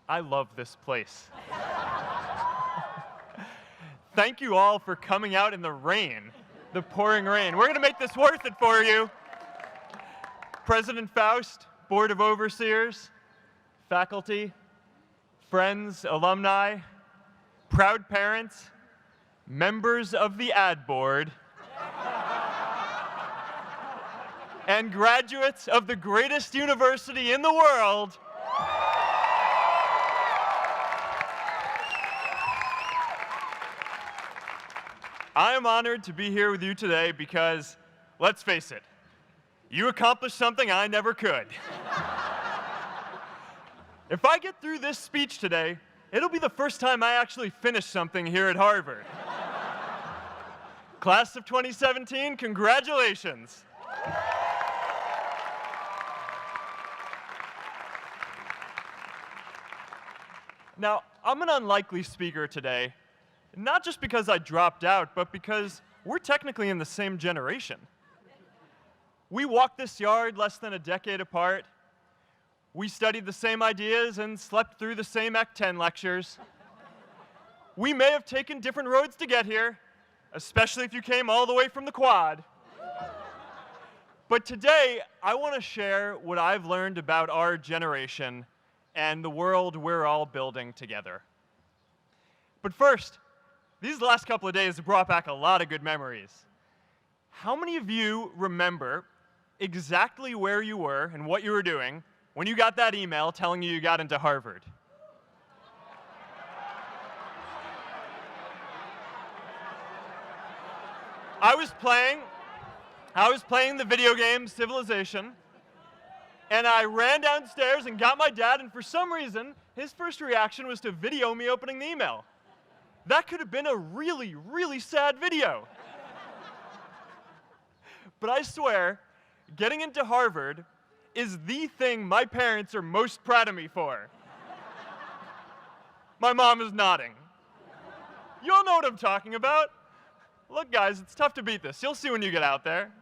I love this place. Thank you all for coming out in the rain, the pouring rain. We're going to make this worth it for you. President Faust, Board of Overseers, faculty, friends, alumni, proud parents, members of the ad board, and graduates of the greatest university in the world. I am honored to be here with you today because, let's face it, you accomplished something I never could. If I get through this speech today, it'll be the first time I actually finish something here at Harvard. Class of 2017, congratulations. Now, I'm an unlikely speaker today, not just because I dropped out, but because we're technically in the same generation. We walked this yard less than a decade apart. We studied the same ideas and slept through the same Act 10 lectures. We may have taken different roads to get here, especially if you came all the way from the quad. But today, I want to share what I've learned about our generation and the world we're all building together. But first, these last couple of days have brought back a lot of good memories. How many of you remember exactly where you were and what you were doing when you got that email telling you got into Harvard? I was playing the video game Civilization, and I ran downstairs and got my dad, and for some reason, his first reaction was to video me opening the email. That could have been a really, really sad video. But I swear, getting into Harvard is the thing my parents are most proud of me for. My mom is nodding. You all know what I'm talking about. Look, guys, it's tough to beat this. You'll see when you get out there.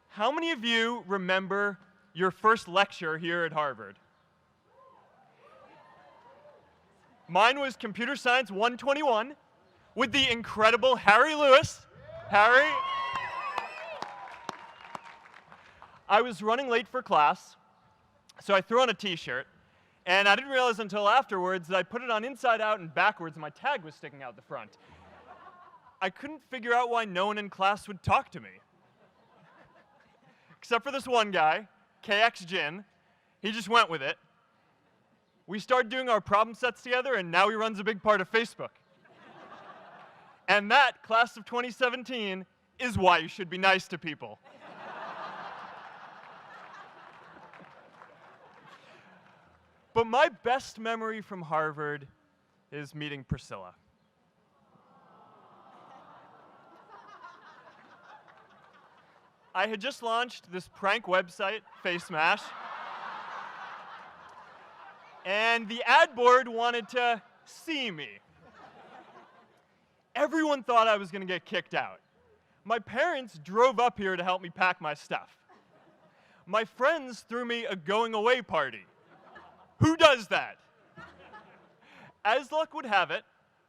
How many of you remember your first lecture here at Harvard? Mine was Computer Science 121 with the incredible Harry Lewis. Harry. I was running late for class, so I threw on a t-shirt, and I didn't realize until afterwards that I put it on inside out and backwards, and my tag was sticking out the front. I couldn't figure out why no one in class would talk to me. Except for this one guy, KX Jin. He just went with it. We started doing our problem sets together, and now he runs a big part of Facebook. And that, class of 2017, is why you should be nice to people. But my best memory from Harvard is meeting Priscilla. I had just launched this prank website, FaceMash. And the ad board wanted to see me. Everyone thought I was going to get kicked out. My parents drove up here to help me pack my stuff. My friends threw me a going-away party. Who does that? As luck would have it,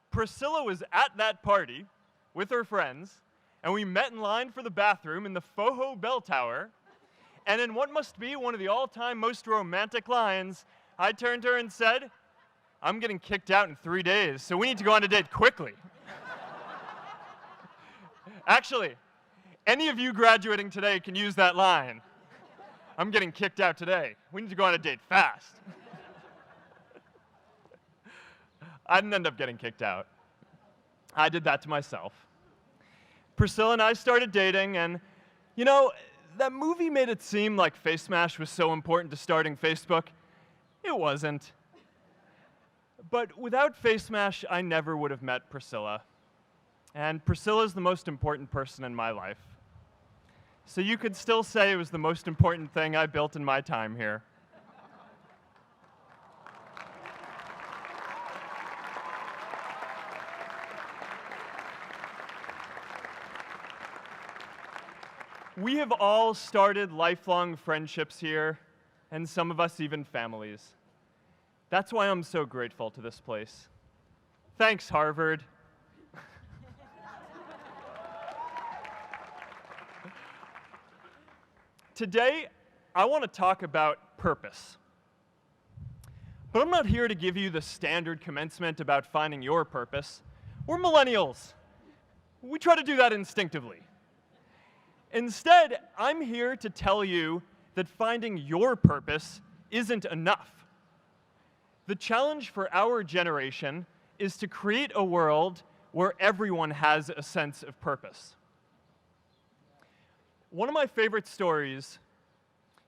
Priscilla was at that party with her friends, and we met in line for the bathroom in the Foho Bell Tower, and in what must be one of the all-time most romantic lines, I turned to her and said, "I'm getting kicked out in 3 days, so we need to go on a date quickly." Actually, any of you graduating today can use that line. "I'm getting kicked out today. We need to go on a date fast." I didn't end up getting kicked out. I did that to myself. Priscilla and I started dating, and, you know, that movie made it seem like FaceMash was so important to starting Facebook. It wasn't. But without FaceMash, I never would have met Priscilla. And Priscilla's the most important person in my life. So you could still say it was the most important thing I built in my time here. We have all started lifelong friendships here, and some of us even families. That's why I'm so grateful to this place. Thanks, Harvard. Today, I want to talk about purpose. But I'm not here to give you the standard commencement about finding your purpose. We're millennials. We try to do that instinctively. Instead, I'm here to tell you that finding your purpose isn't enough. The challenge for our generation is to create a world where everyone has a sense of purpose. One of my favorite stories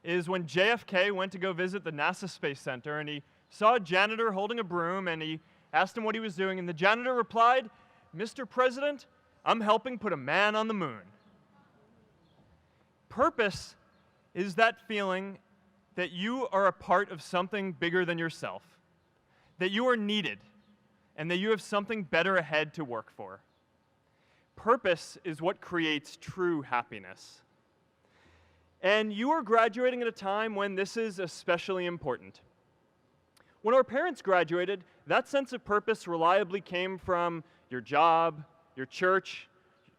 is when JFK went to go visit the NASA Space Center, and he saw a janitor holding a broom, and he asked him what he was doing, and the janitor replied, "Mr. President, I'm helping put a man on the moon." Purpose is that feeling that you are a part of something bigger than yourself, that you are needed, and that you have something better ahead to work for. Purpose is what creates true happiness. And you are graduating at a time when this is especially important. When our parents graduated, that sense of purpose reliably came from your job, your church,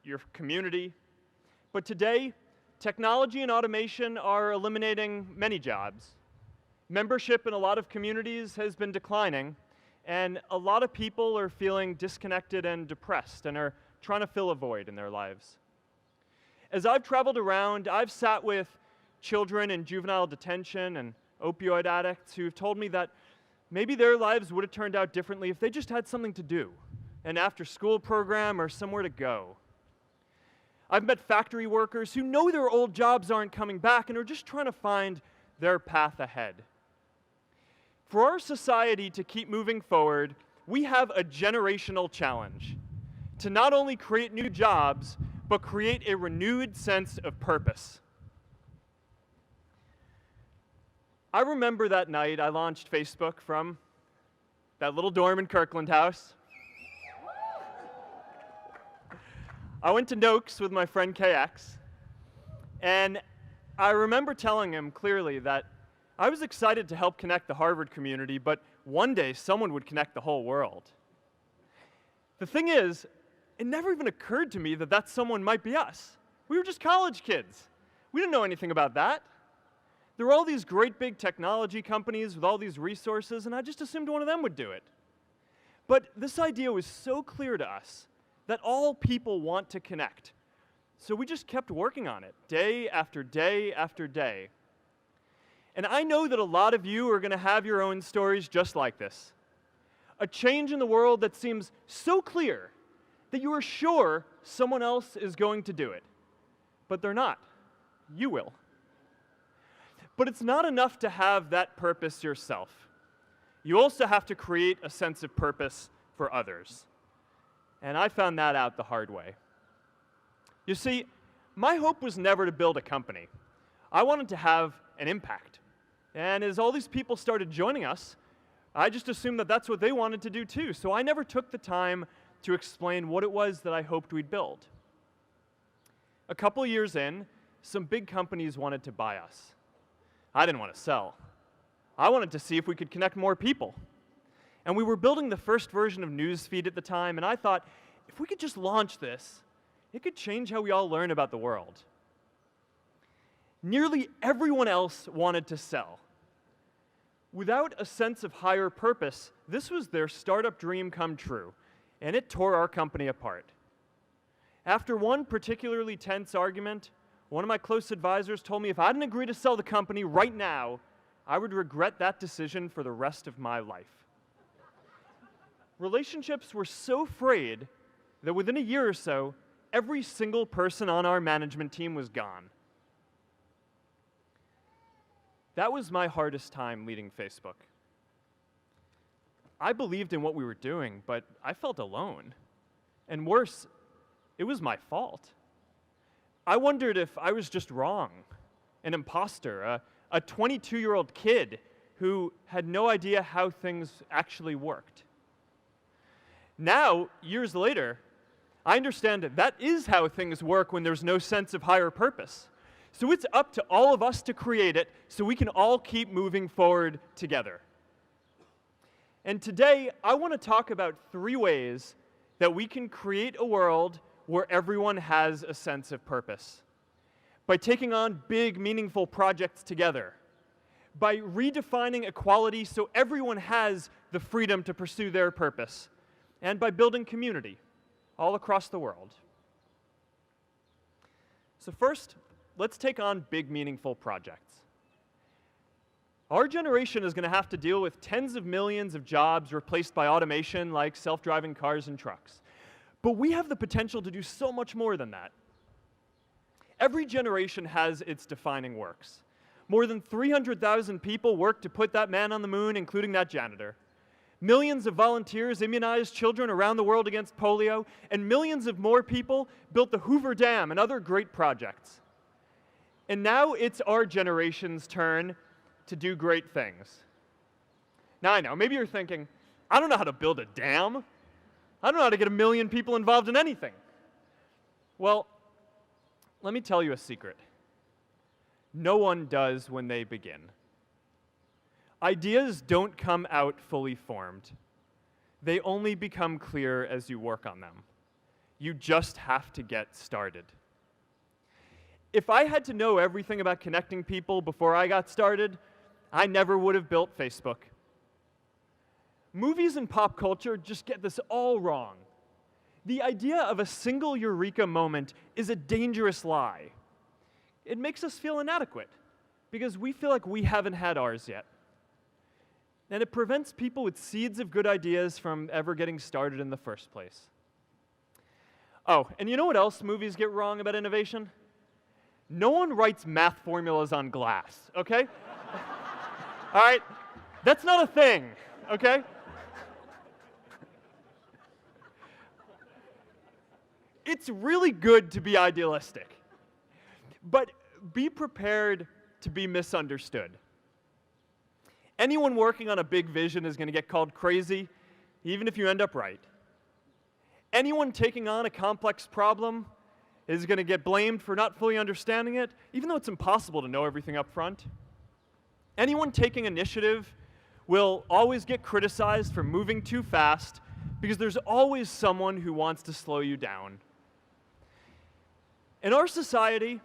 your community. But today, technology and automation are eliminating many jobs. Membership in a lot of communities has been declining, and a lot of people are feeling disconnected and depressed and are trying to fill a void in their lives. As I've traveled around, I've sat with children in juvenile detention and opioid addicts who've told me that maybe their lives would have turned out differently if they just had something to do, an after-school program or somewhere to go. I've met factory workers who know their old jobs aren't coming back and are just trying to find their path ahead. For our society to keep moving forward, we have a generational challenge to not only create new jobs, but create a renewed sense of purpose. I remember that night I launched Facebook from that little dorm in Kirkland House. I went to Noakes with my friend KX, and I remember telling him clearly that I was excited to help connect the Harvard community, but one day someone would connect the whole world. The thing is, it never even occurred to me that that someone might be us. We were just college kids. We didn't know anything about that. There were all these great big technology companies with all these resources, and I just assumed one of them would do it. But this idea was so clear to us that all people want to connect. So we just kept working on it, day after day after day. And I know that a lot of you are going to have your own stories just like this. A change in the world that seems so clear that you are sure someone else is going to do it. But they're not. You will. But it's not enough to have that purpose yourself. You also have to create a sense of purpose for others. And I found that out the hard way. You see, my hope was never to build a company. I wanted to have an impact. And as all these people started joining us, I just assumed that that's what they wanted to do too. So I never took the time to explain what it was that I hoped we'd build. A couple years in, some big companies wanted to buy us. I didn't want to sell. I wanted to see if we could connect more people. And we were building the first version of Newsfeed at the time, and I thought, if we could just launch this, it could change how we all learn about the world. Nearly everyone else wanted to sell. Without a sense of higher purpose, this was their startup dream come true, and it tore our company apart. After one particularly tense argument, one of my close advisors told me if I didn't agree to sell the company right now, I would regret that decision for the rest of my life. Relationships were so frayed that within a year or so, every single person on our management team was gone. That was my hardest time leading Facebook. I believed in what we were doing, but I felt alone. And worse, it was my fault. I wondered if I was just wrong, an imposter, a 22-year-old kid who had no idea how things actually worked. Now, years later, I understand that is how things work when there's no sense of higher purpose. So it's up to all of us to create it so we can all keep moving forward together. And today, I want to talk about 3 ways that we can create a world where everyone has a sense of purpose. By taking on big, meaningful projects together. By redefining equality so everyone has the freedom to pursue their purpose. And by building community all across the world. So first, let's take on big, meaningful projects. Our generation is going to have to deal with tens of millions of jobs replaced by automation like self-driving cars and trucks. But we have the potential to do so much more than that. Every generation has its defining works. More than 300,000 people worked to put that man on the moon, including that janitor. Millions of volunteers immunized children around the world against polio, and millions of more people built the Hoover Dam and other great projects. And now it's our generation's turn to do great things. Now I know, maybe you're thinking, I don't know how to build a dam. I don't know how to get 1 million people involved in anything. Well, let me tell you a secret. No one does when they begin. Ideas don't come out fully formed. They only become clear as you work on them. You just have to get started. If I had to know everything about connecting people before I got started, I never would have built Facebook. Movies and pop culture just get this all wrong. The idea of a single eureka moment is a dangerous lie. It makes us feel inadequate because we feel like we haven't had ours yet. And it prevents people with seeds of good ideas from ever getting started in the first place. Oh, and you know what else movies get wrong about innovation? No one writes math formulas on glass, okay? All right? That's not a thing, okay? It's really good to be idealistic, but be prepared to be misunderstood. Anyone working on a big vision is going to get called crazy, even if you end up right. Anyone taking on a complex problem is going to get blamed for not fully understanding it, even though it's impossible to know everything up front. Anyone taking initiative will always get criticized for moving too fast because there's always someone who wants to slow you down. In our society,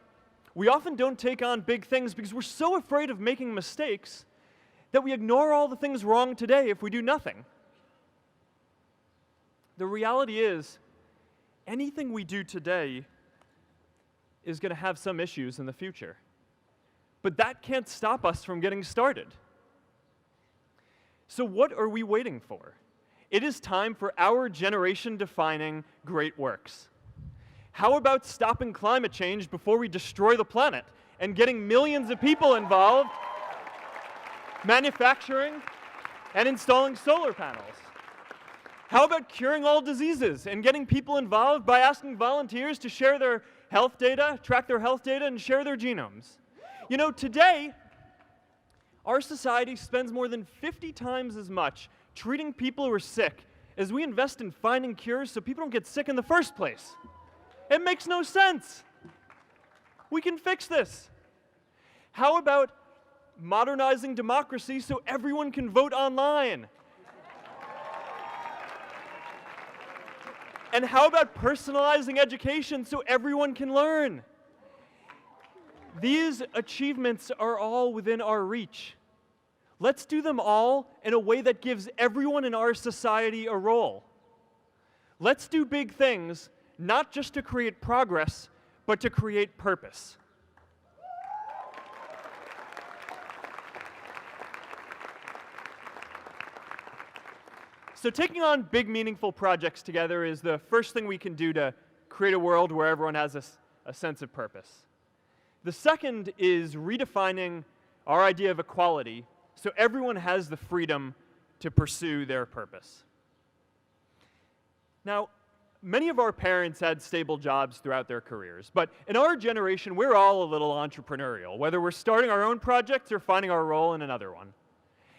we often don't take on big things because we're so afraid of making mistakes that we ignore all the things wrong today if we do nothing. The reality is, anything we do today is going to have some issues in the future. But that can't stop us from getting started. So what are we waiting for? It is time for our generation-defining great works. How about stopping climate change before we destroy the planet and getting millions of people involved, manufacturing and installing solar panels? How about curing all diseases and getting people involved by asking volunteers to share their health data, track their health data, and share their genomes? You know, today, our society spends more than 50 times as much treating people who are sick as we invest in finding cures so people don't get sick in the first place. It makes no sense. We can fix this. How about modernizing democracy so everyone can vote online? And how about personalizing education so everyone can learn? These achievements are all within our reach. Let's do them all in a way that gives everyone in our society a role. Let's do big things, not just to create progress, but to create purpose. So taking on big, meaningful projects together is the first thing we can do to create a world where everyone has a sense of purpose. The second is redefining our idea of equality so everyone has the freedom to pursue their purpose. Now, many of our parents had stable jobs throughout their careers, but in our generation, we're all a little entrepreneurial, whether we're starting our own projects or finding our role in another one.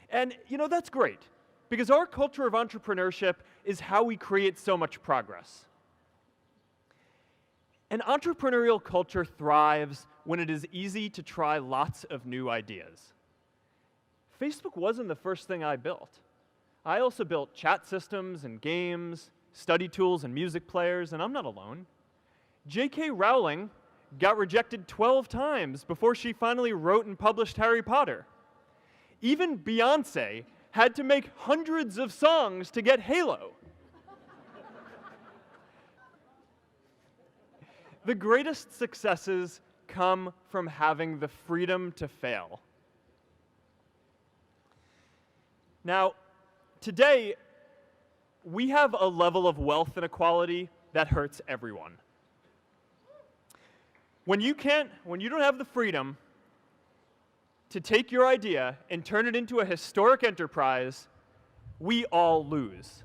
And, you know, that's great, because our culture of entrepreneurship is how we create so much progress. An entrepreneurial culture thrives when it is easy to try lots of new ideas. Facebook wasn't the first thing I built. I also built chat systems and games, study tools and music players, and I'm not alone. J.K. Rowling got rejected 12 times before she finally wrote and published Harry Potter. Even Beyoncé had to make hundreds of songs to get Halo. The greatest successes come from having the freedom to fail. Now, today, we have a level of wealth inequality that hurts everyone. When you don't have the freedom to take your idea and turn it into a historic enterprise, we all lose.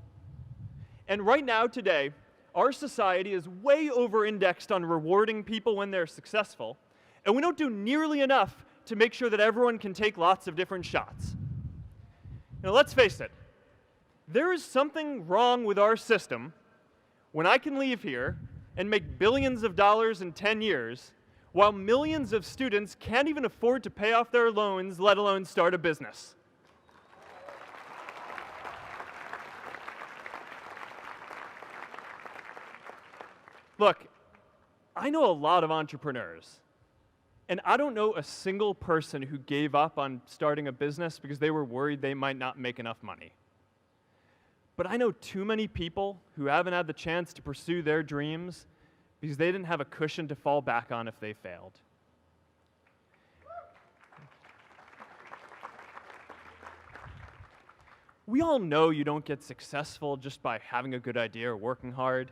And right now, today, our society is way over-indexed on rewarding people when they're successful, and we don't do nearly enough to make sure that everyone can take lots of different shots. Now, let's face it. There is something wrong with our system when I can leave here and make billions of dollars in 10 years, while millions of students can't even afford to pay off their loans, let alone start a business. Look, I know a lot of entrepreneurs, and I don't know a single person who gave up on starting a business because they were worried they might not make enough money. But I know too many people who haven't had the chance to pursue their dreams because they didn't have a cushion to fall back on if they failed. We all know you don't get successful just by having a good idea or working hard.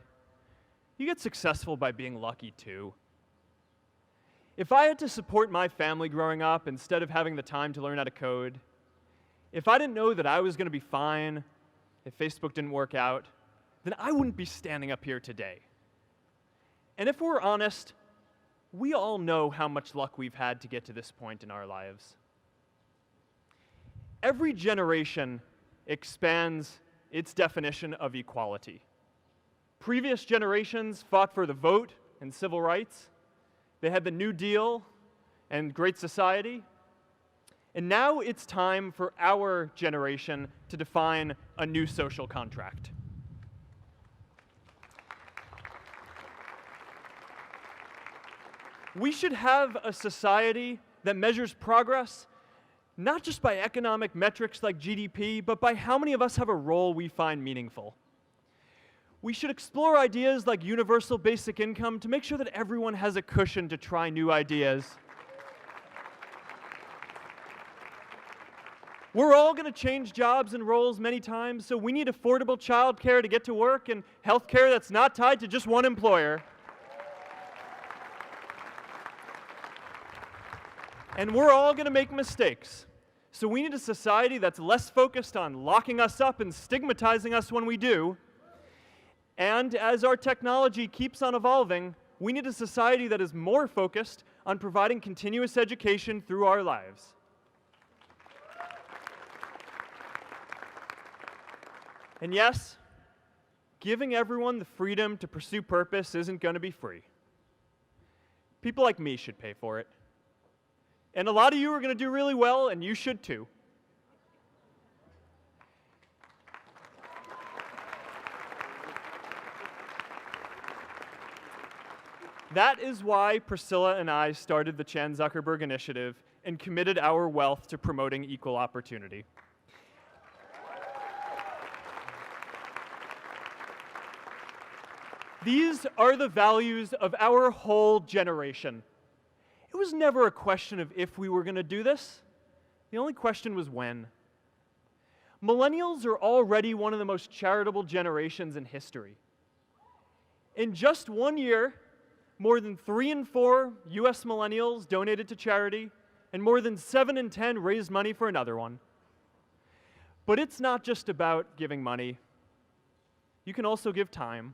You get successful by being lucky too. If I had to support my family growing up instead of having the time to learn how to code, if I didn't know that I was going to be fine if Facebook didn't work out, then I wouldn't be standing up here today. And if we're honest, we all know how much luck we've had to get to this point in our lives. Every generation expands its definition of equality. Previous generations fought for the vote and civil rights. They had the New Deal and Great Society. And now it's time for our generation to define a new social contract. We should have a society that measures progress not just by economic metrics like GDP, but by how many of us have a role we find meaningful. We should explore ideas like universal basic income to make sure that everyone has a cushion to try new ideas. We're all going to change jobs and roles many times, so we need affordable childcare to get to work and healthcare that's not tied to just one employer. And we're all going to make mistakes. So we need a society that's less focused on locking us up and stigmatizing us when we do. And as our technology keeps on evolving, we need a society that is more focused on providing continuous education through our lives. And yes, giving everyone the freedom to pursue purpose isn't going to be free. People like me should pay for it. And a lot of you are going to do really well, and you should too. That is why Priscilla and I started the Chan Zuckerberg Initiative and committed our wealth to promoting equal opportunity. These are the values of our whole generation. It was never a question of if we were going to do this. The only question was when. Millennials are already one of the most charitable generations in history. In just 1 year, more than 3 in 4 US millennials donated to charity, and more than 7 in 10 raised money for another one. But it's not just about giving money. You can also give time.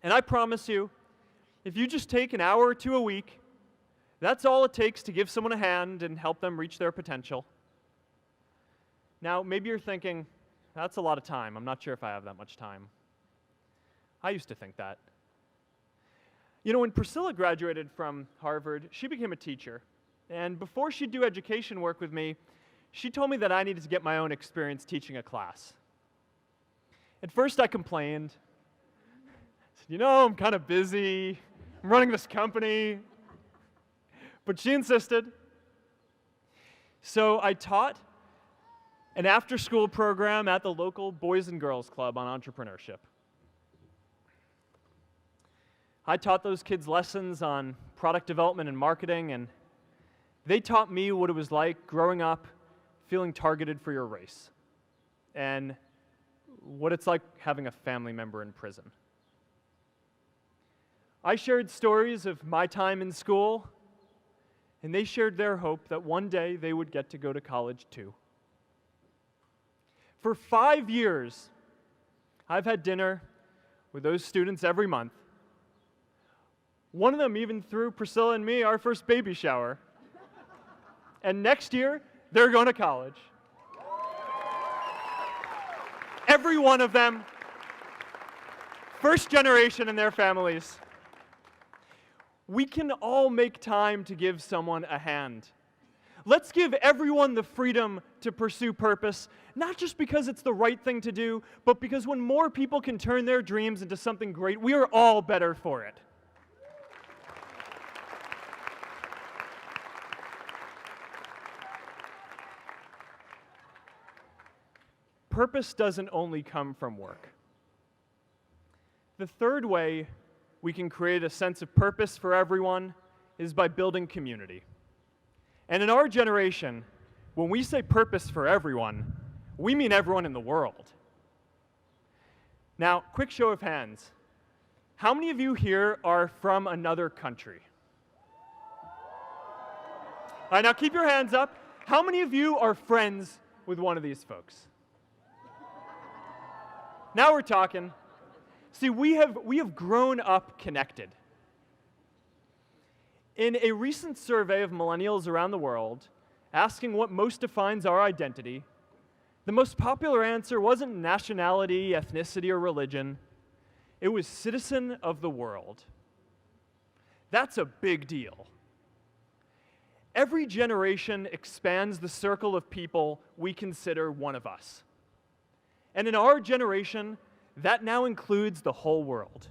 And I promise you, if you just take an hour or two a week, that's all it takes to give someone a hand and help them reach their potential. Now, maybe you're thinking, that's a lot of time. I'm not sure if I have that much time. I used to think that. You know, when Priscilla graduated from Harvard, she became a teacher. And before she'd do education work with me, she told me that I needed to get my own experience teaching a class. At first I complained. I said, I'm kind of busy. I'm running this company. But she insisted. So I taught an after-school program at the local Boys and Girls Club on entrepreneurship. I taught those kids lessons on product development and marketing, and they taught me what it was like growing up feeling targeted for your race, and what it's like having a family member in prison. I shared stories of my time in school, and they shared their hope that one day they would get to go to college too. For 5 years, I've had dinner with those students every month. One of them even threw Priscilla and me our first baby shower. And next year, they're going to college. Every one of them, first generation in their families. We can all make time to give someone a hand. Let's give everyone the freedom to pursue purpose, not just because it's the right thing to do, but because when more people can turn their dreams into something great, we are all better for it. Purpose doesn't only come from work. The third way we can create a sense of purpose for everyone is by building community. And in our generation, when we say purpose for everyone, we mean everyone in the world. Now, quick show of hands. How many of you here are from another country? All right, now keep your hands up. How many of you are friends with one of these folks? Now we're talking. See, we have grown up connected. In a recent survey of millennials around the world, asking what most defines our identity, the most popular answer wasn't nationality, ethnicity, or religion. It was citizen of the world. That's a big deal. Every generation expands the circle of people we consider one of us. And in our generation, that now includes the whole world.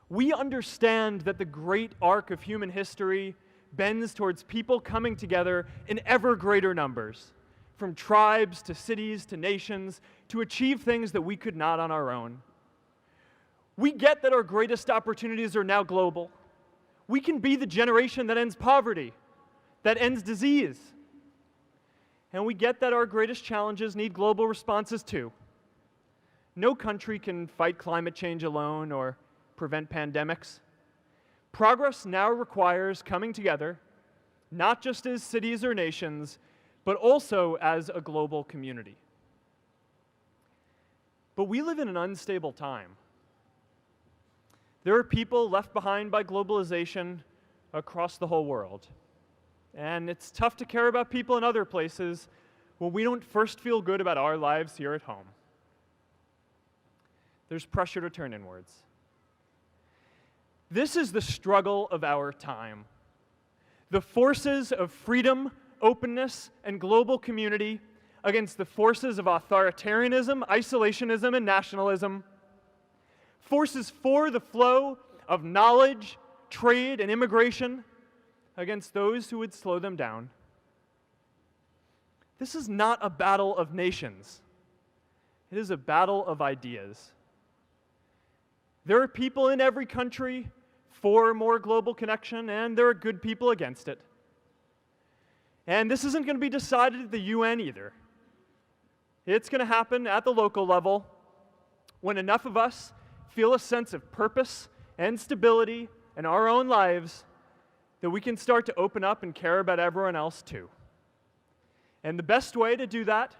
We understand that the great arc of human history bends towards people coming together in ever greater numbers, from tribes to cities to nations, to achieve things that we could not on our own. We get that our greatest opportunities are now global. We can be the generation that ends poverty, that ends disease. And we get that our greatest challenges need global responses too. No country can fight climate change alone or prevent pandemics. Progress now requires coming together, not just as cities or nations, but also as a global community. But we live in an unstable time. There are people left behind by globalization across the whole world. And it's tough to care about people in other places when we don't first feel good about our lives here at home. There's pressure to turn inwards. This is the struggle of our time. The forces of freedom, openness, and global community against the forces of authoritarianism, isolationism, and nationalism. Forces for the flow of knowledge, trade, and immigration against those who would slow them down. This is not a battle of nations. It is a battle of ideas. There are people in every country for more global connection, and there are good people against it. And this isn't going to be decided at the UN either. It's going to happen at the local level when enough of us feel a sense of purpose and stability in our own lives that we can start to open up and care about everyone else too. And the best way to do that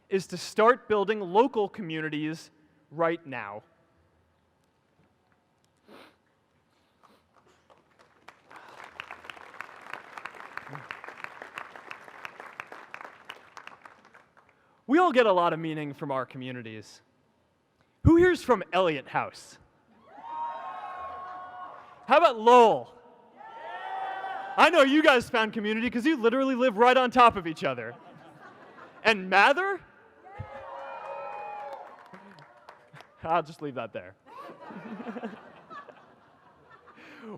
is to start building local communities right now. We all get a lot of meaning from our communities. Who here's from Elliott House? How about Lowell? I know you guys found community because you literally live right on top of each other. And Mather? I'll just leave that there.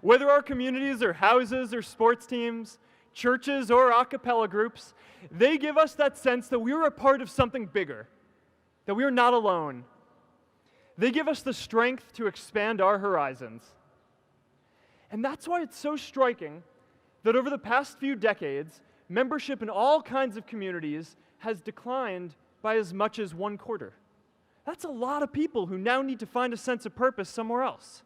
Whether our communities are houses or sports teams, churches or a cappella groups, they give us that sense that we are a part of something bigger, that we are not alone. They give us the strength to expand our horizons. And that's why it's so striking that over the past few decades, membership in all kinds of communities has declined by as much as 1/4. That's a lot of people who now need to find a sense of purpose somewhere else.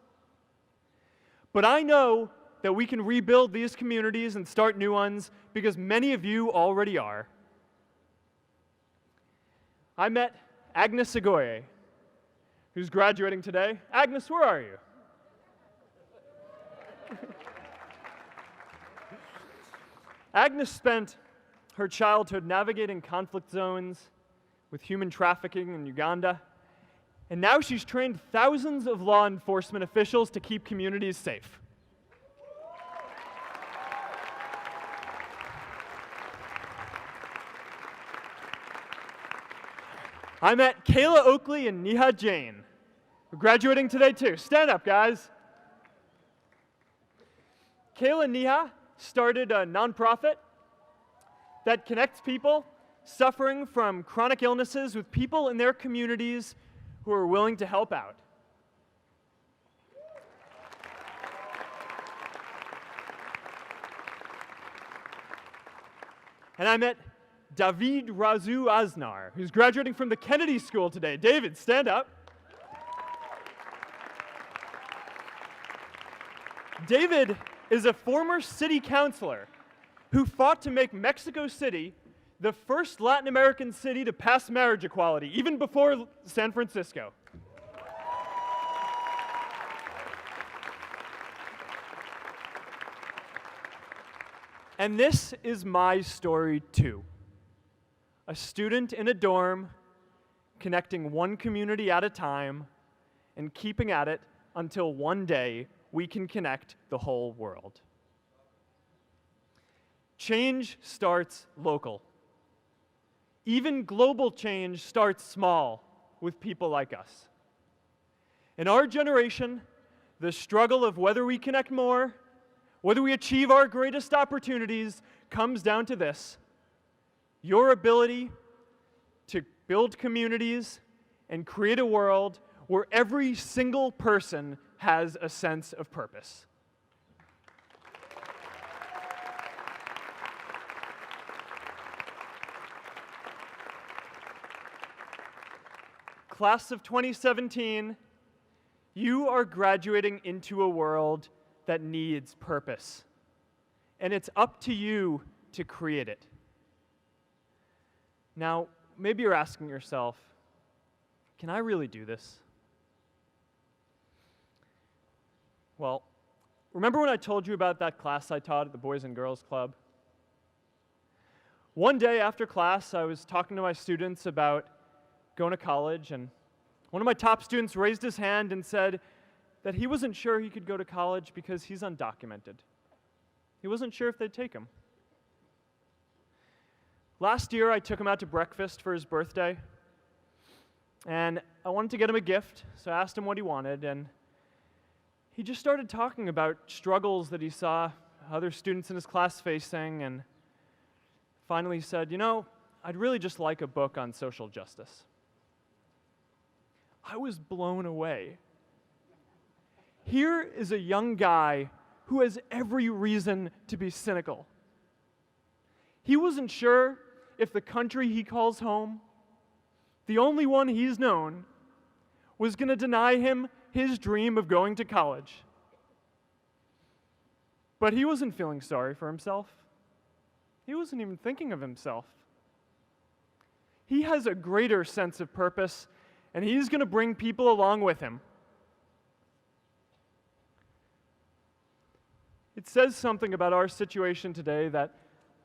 But I know that we can rebuild these communities and start new ones because many of you already are. I met Agnes Segoye, who's graduating today. Agnes, where are you? Agnes spent her childhood navigating conflict zones with human trafficking in Uganda, and now she's trained thousands of law enforcement officials to keep communities safe. I met Kayla Oakley and Neha Jain, who are graduating today too. Stand up, guys. Kayla and Neha started a nonprofit that connects people suffering from chronic illnesses with people in their communities who are willing to help out. And I met David Razu Aznar, who's graduating from the Kennedy School today. David, stand up. David is a former city councilor who fought to make Mexico City the first Latin American city to pass marriage equality, even before San Francisco. And this is my story too. A student in a dorm, connecting one community at a time, and keeping at it until one day we can connect the whole world. Change starts local. Even global change starts small with people like us. In our generation, the struggle of whether we connect more, whether we achieve our greatest opportunities, comes down to this: your ability to build communities and create a world where every single person has a sense of purpose. Class of 2017, you are graduating into a world that needs purpose. And it's up to you to create it. Now, maybe you're asking yourself, can I really do this? Well, remember when I told you about that class I taught at the Boys and Girls Club? One day after class, I was talking to my students about going to college, and one of my top students raised his hand and said that he wasn't sure he could go to college because he's undocumented. He wasn't sure if they'd take him. Last year, I took him out to breakfast for his birthday, and I wanted to get him a gift, so I asked him what he wanted, and he just started talking about struggles that he saw other students in his class facing, and finally said, you know, I'd really just like a book on social justice. I was blown away. Here is a young guy who has every reason to be cynical. He wasn't sure if the country he calls home, the only one he's known, was going to deny him his dream of going to college. But he wasn't feeling sorry for himself. He wasn't even thinking of himself. He has a greater sense of purpose, and he's going to bring people along with him. It says something about our situation today that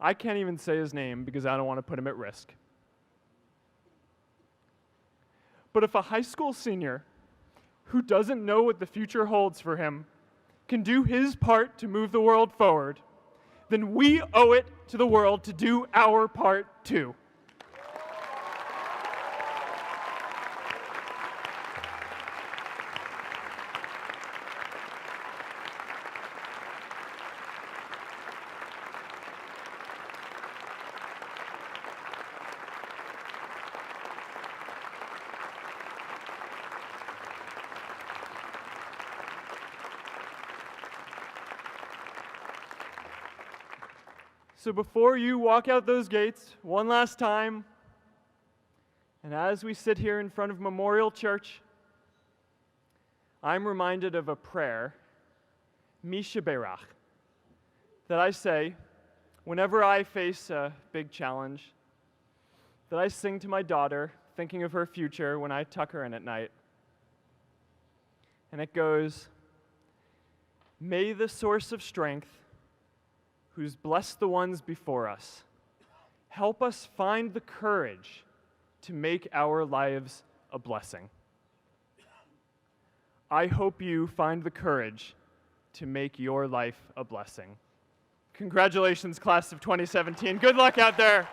I can't even say his name because I don't want to put him at risk. But if a high school senior who doesn't know what the future holds for him can do his part to move the world forward, then we owe it to the world to do our part too. So before you walk out those gates one last time, and as we sit here in front of Memorial Church, I'm reminded of a prayer, Mishaberach, that I say whenever I face a big challenge, that I sing to my daughter, thinking of her future when I tuck her in at night. And it goes, "May the source of strength, who's blessed the ones before us, help us find the courage to make our lives a blessing." I hope you find the courage to make your life a blessing. Congratulations, class of 2017. Good luck out there.